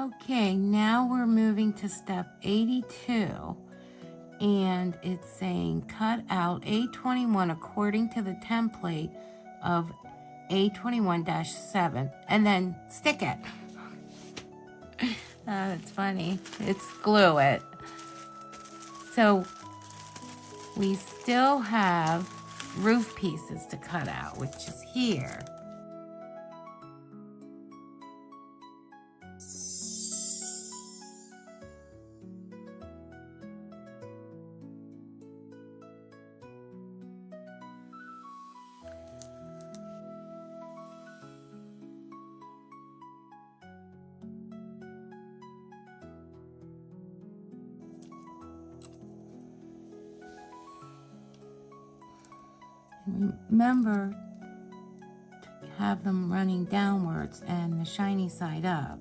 Okay, now we're moving to step 82, and it's saying cut out A21 according to the template of A21-7, and then stick it. It's funny. It's glue it. So we still have roof pieces to cut out, which is here. Remember to have them running downwards and the shiny side up.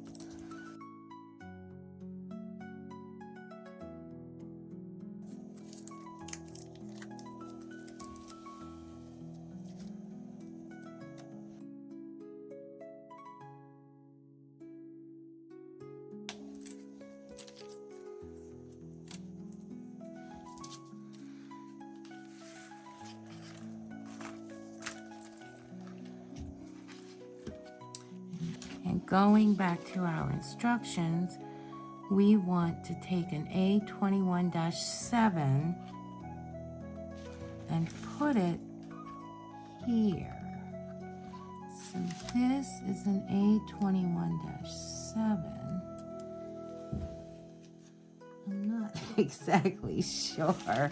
And going back to our instructions, we want to take an A21-7 and put it here. So this is an A21-7. I'm not exactly sure.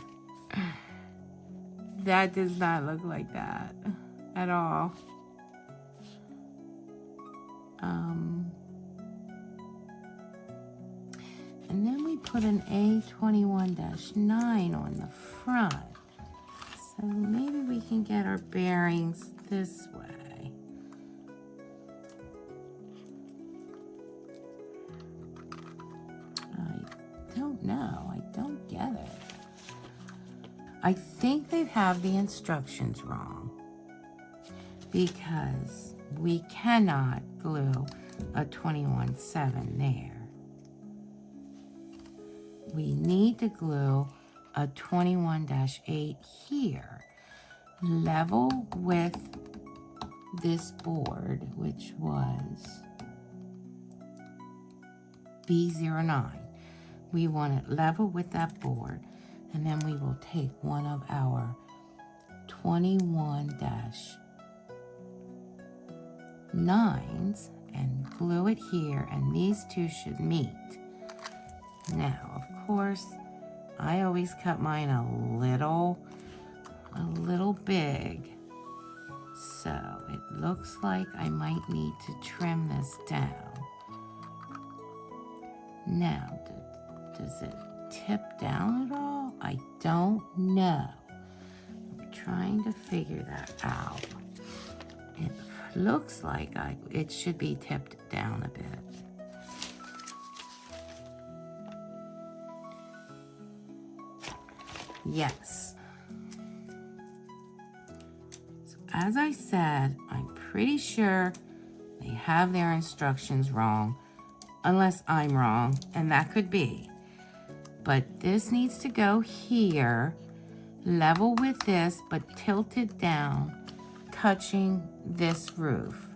That does not look like that at all. And then we put an A21-9 on the front. So maybe we can get our bearings this way. I don't know. I don't get it. I think they have the instructions wrong, because we cannot glue a 21-7 there. We need to glue a 21-8 here, level with this board, which was B09. We want it level with that board, and then we will take one of our 21-9s and glue it here, and these two should meet. Now, of course, I always cut mine a little big, so it looks like I might need to trim this down. Now, does it tip down at all? I don't know. I'm trying to figure that out. It looks like it should be tipped down a bit. Yes. So as I said, I'm pretty sure they have their instructions wrong, unless I'm wrong, and that could be. But this needs to go here, level with this, but tilted down, touching this roof.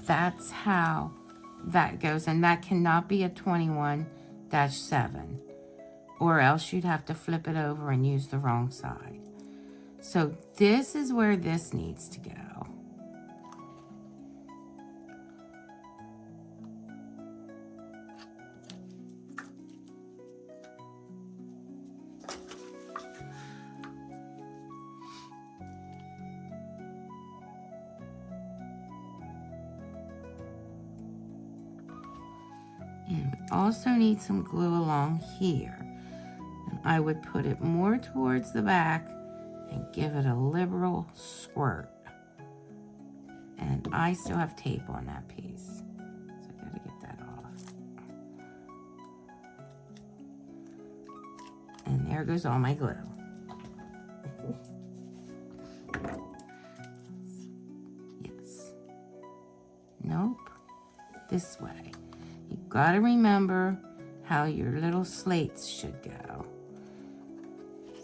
That's how that goes, and that cannot be a 21-7. Or else you'd have to flip it over and use the wrong side. So this is where this needs to go. And we also need some glue along here. I would put it more towards the back and give it a liberal squirt. And I still have tape on that piece, so I gotta get that off. And there goes all my glue. Yes. Nope. This way. gotta remember how your little slates should go.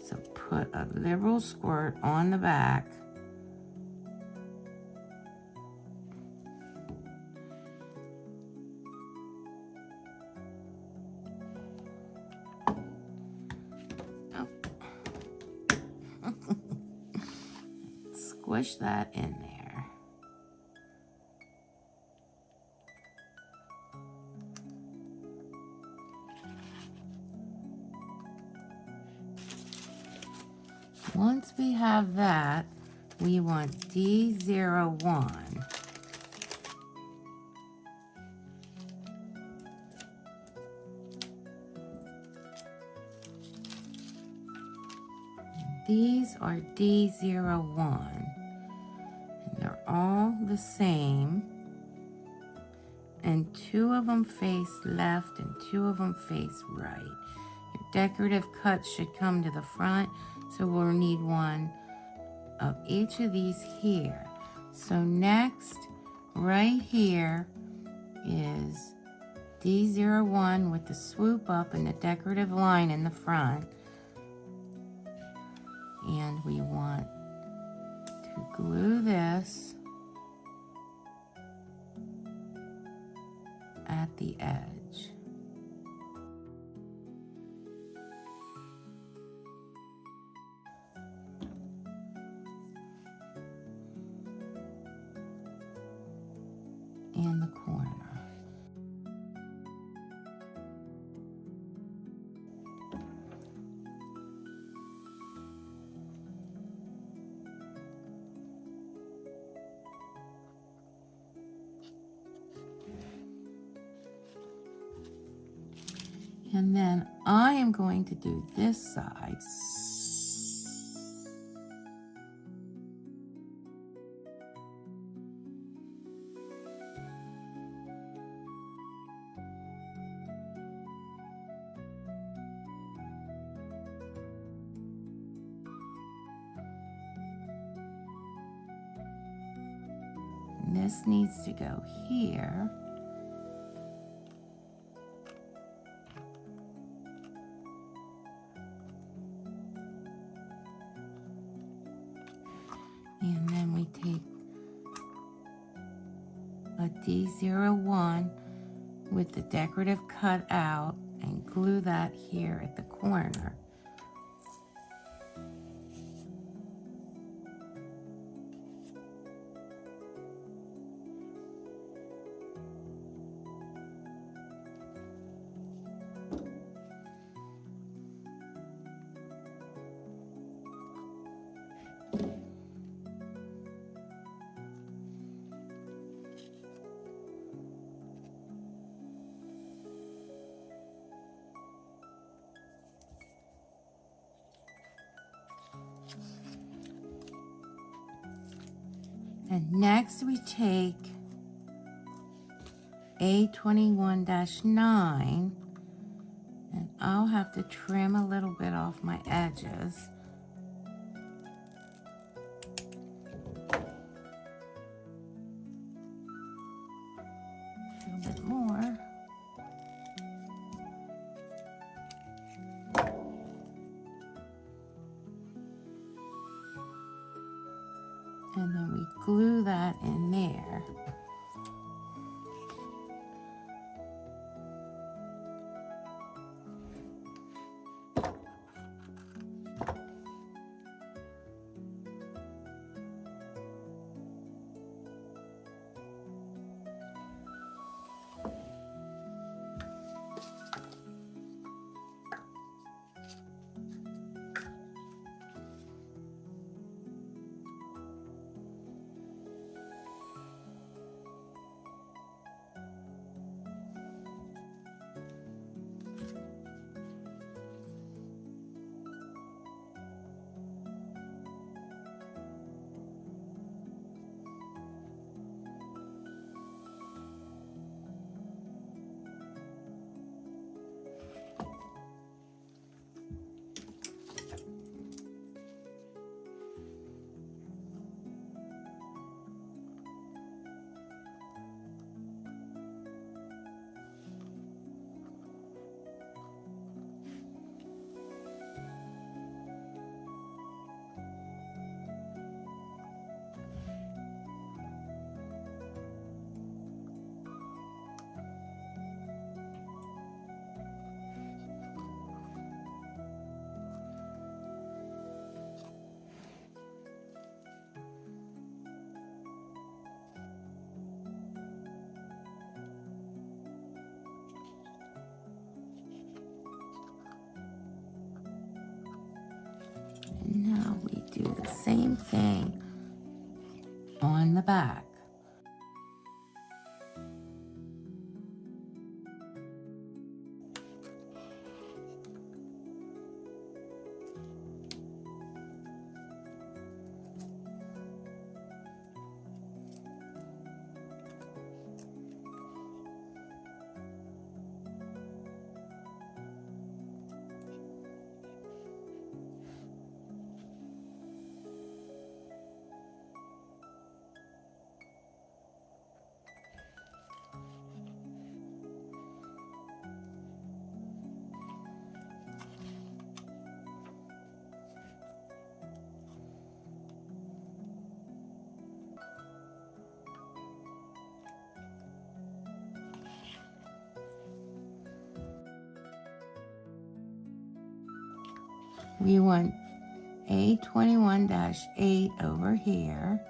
So put a liberal squirt on the back. Squish that in there. Once we have that, we want D01. These are D01. And they're all the same. And 2 of them face left and 2 of them face right. Your decorative cuts should come to the front, so we'll need one of each of these here. So next, right here is D01 with the swoop up and the decorative line in the front. And we want to glue this at the edge. And the corner. And then I am going to do this side. And this needs to go here. And then we take a D01 with the decorative cut out and glue that here at the corner. And next we take A21-9, and I'll have to trim a little bit off my edges. A little bit more. And then we glue that in there. same thing on the back. We want A21-8 over here.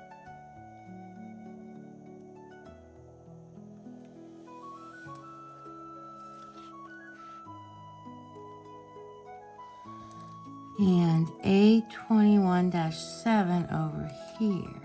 And A21-7 over here.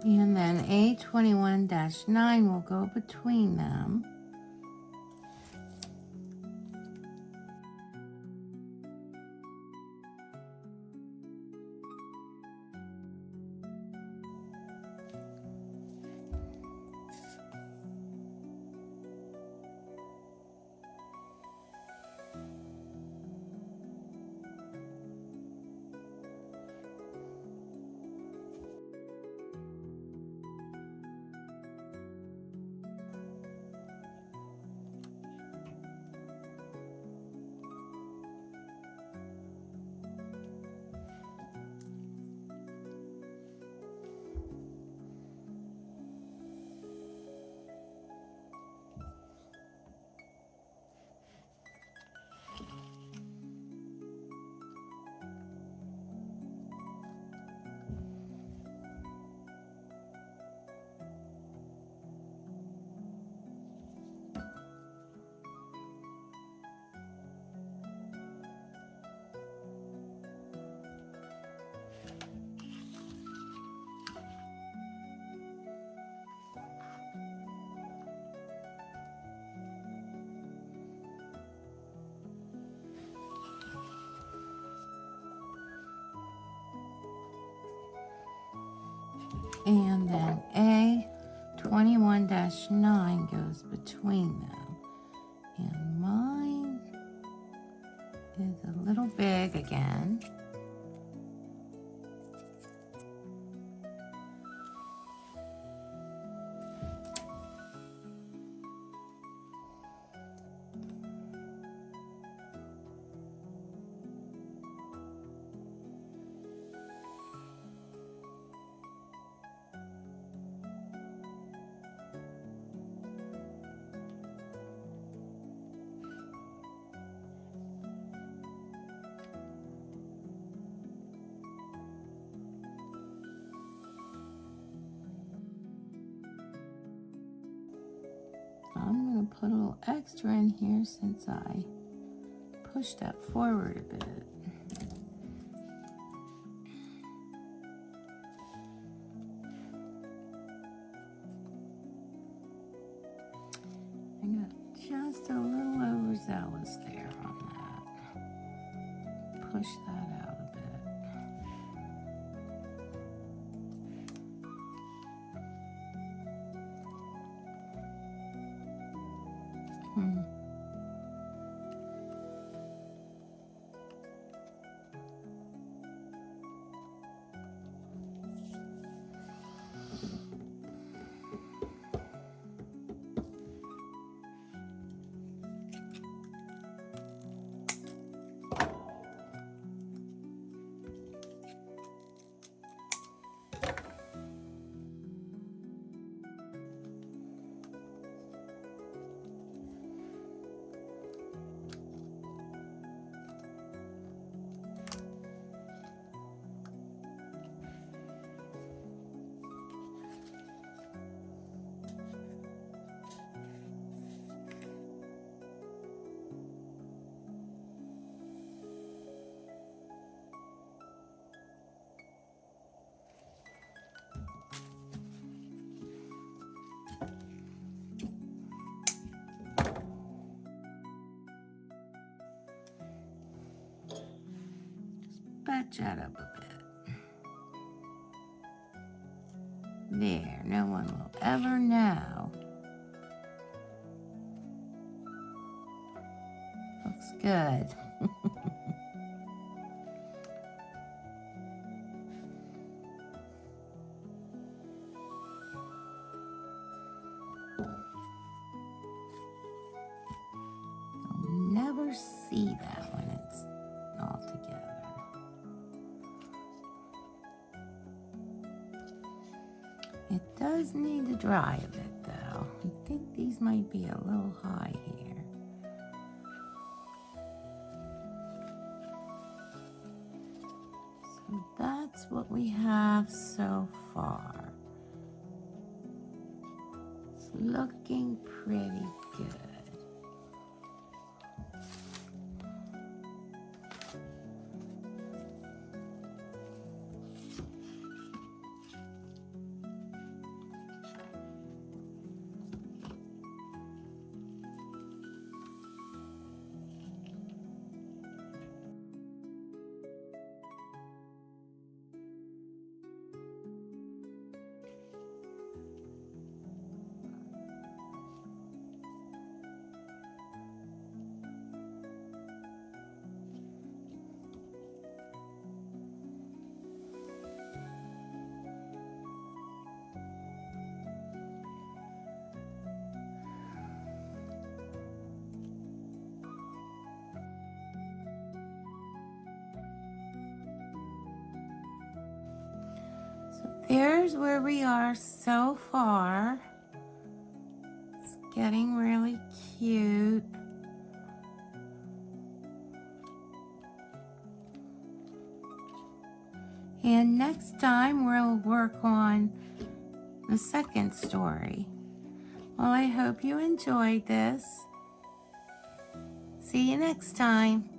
And then A21-9 will go between them. And then A21-9 goes between them. And mine is a little big again. I'm going to put a little extra in here since I pushed that forward a bit. that was there on that. Push that out a bit. Batch that up a bit. There, no one will ever know. Looks good. You'll never see that when it's all together. It does need to dry a bit though. I think these might be a little high here. So that's what we have so far. It's looking pretty good. There's where we are so far. It's getting really cute. And next time we'll work on the second story. Well, I hope you enjoyed this. See you next time.